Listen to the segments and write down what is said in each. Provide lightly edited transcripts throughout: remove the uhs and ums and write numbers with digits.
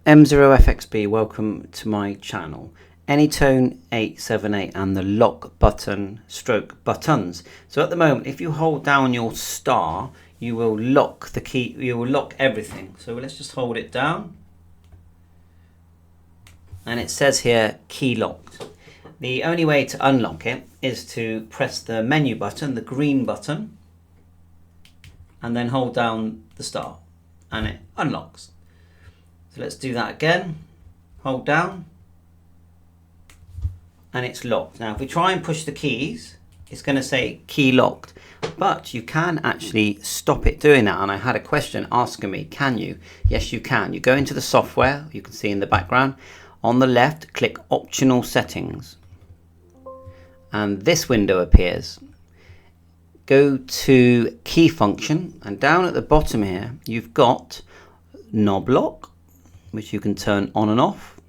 M0FXB, welcome to my channel. Anytone 878 and the lock button stroke buttons. So at the moment, if you hold down your star, you will lock the key, you will lock everything. So let's just hold it down. And it says here key locked. The only way to unlock it is to press the menu button, the green button, and then hold down the star and it unlocks. So let's do that again. Hold down and it's locked. Now if we try and push the keys, it's going to say key locked, but you can actually stop it doing that. And I had a question asking me, can you? Yes, you can. You go into the software, you can see in the background. On the left, click optional settings and this window appears. Go to key function and down at the bottom here you've got knob lock, which you can turn on and off,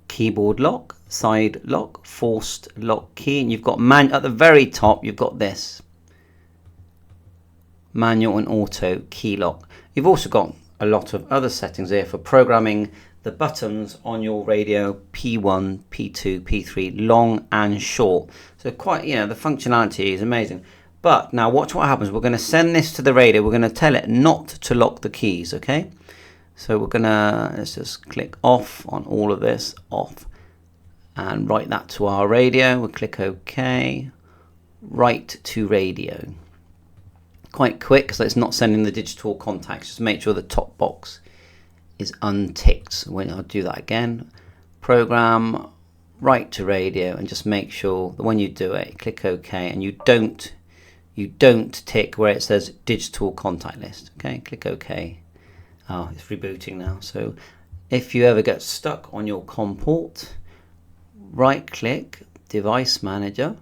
keyboard lock, side lock, forced lock key, and you've got at the very top you've got this manual and auto key lock. You've also got a lot of other settings here for programming the buttons on your radio, P1, P2, P3, long and short. So quite, the functionality is amazing. But now watch what happens. We're going to send this to the radio. We're going to tell it not to lock the keys, okay? So we're going to, let's just click off on all of this, off, and write that to our radio. We'll click OK, write to radio. Quite quick, so it's not sending the digital contacts. Just make sure the top box is unticked. When I'll do that again, program, write to radio, and just make sure that when you do it, click OK, and you don't tick where it says digital contact list. Okay, click OK. Oh, it's rebooting now. So if you ever get stuck on your COM port, right click, device manager,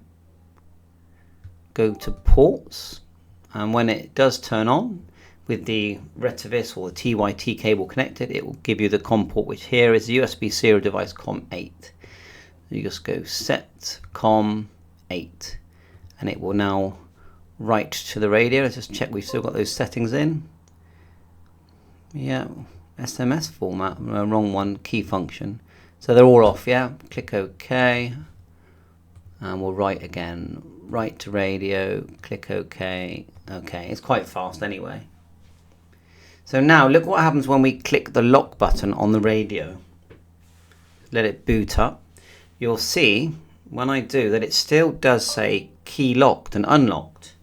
go to ports, and when it does turn on with the Retivis or the TYT cable connected, it will give you the COM port, which here is the USB serial device COM8. You just go set COM8 and it will now write to the radio. Let's just check we've still got those settings in. Yeah, SMS format, wrong one, key function. So they're all off, yeah. Click OK and we'll write again. Write to radio, click OK. Okay, it's quite fast anyway. So now look what happens when we click the lock button on the radio. Let it boot up. You'll see when I do that it still does say key locked and unlocked.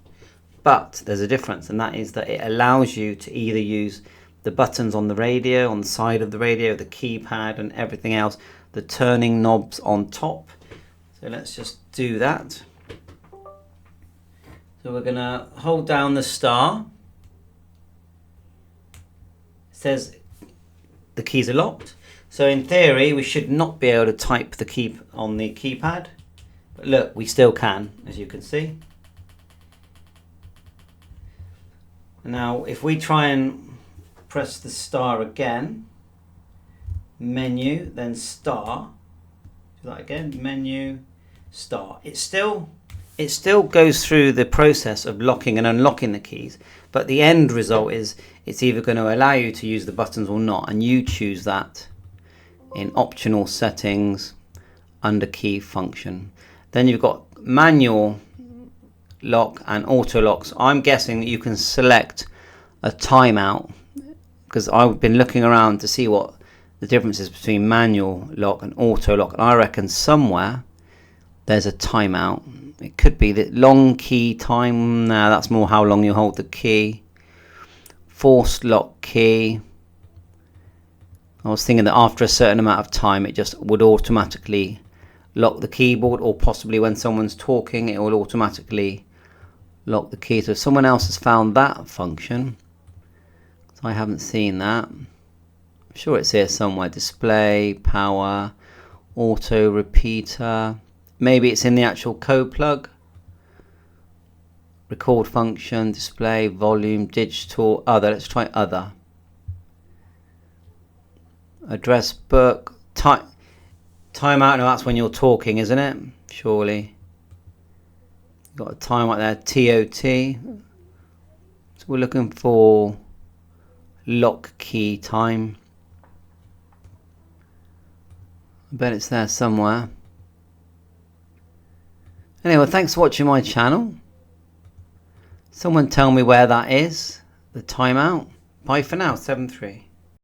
But there's a difference, and that is that it allows you to either use the buttons on the radio, on the side of the radio, the keypad and everything else, the turning knobs on top. So let's just do that. So we're going to hold down the star. It says the keys are locked. So in theory, we should not be able to type the key on the keypad. But look, we still can, as you can see. Now, if we try and press the star again, menu, then star, do that again, menu, star. It still goes through the process of locking and unlocking the keys, but the end result is it's either going to allow you to use the buttons or not, and you choose that in optional settings under key function. Then you've got manual lock and auto locks. I'm guessing that you can select a timeout, because I've been looking around to see what the difference is between manual lock and auto lock, and I reckon somewhere there's a timeout. It could be the long key time. Now that's more how long you hold the key. Forced lock key. I was thinking that after a certain amount of time it just would automatically lock the keyboard, or possibly when someone's talking it will automatically lock the key. So if someone else has found that function, so I haven't seen that. I'm sure it's here somewhere. Display, power, auto repeater. Maybe it's in the actual code plug. Record function, display, volume, digital, other. Let's try other. Address book, timeout. No, that's when you're talking, isn't it? Surely. Got a time right there, TOT. So we're looking for lock key time. I bet it's there somewhere. Anyway, thanks for watching my channel. Someone tell me where that is, the timeout. Bye for now, 7-3.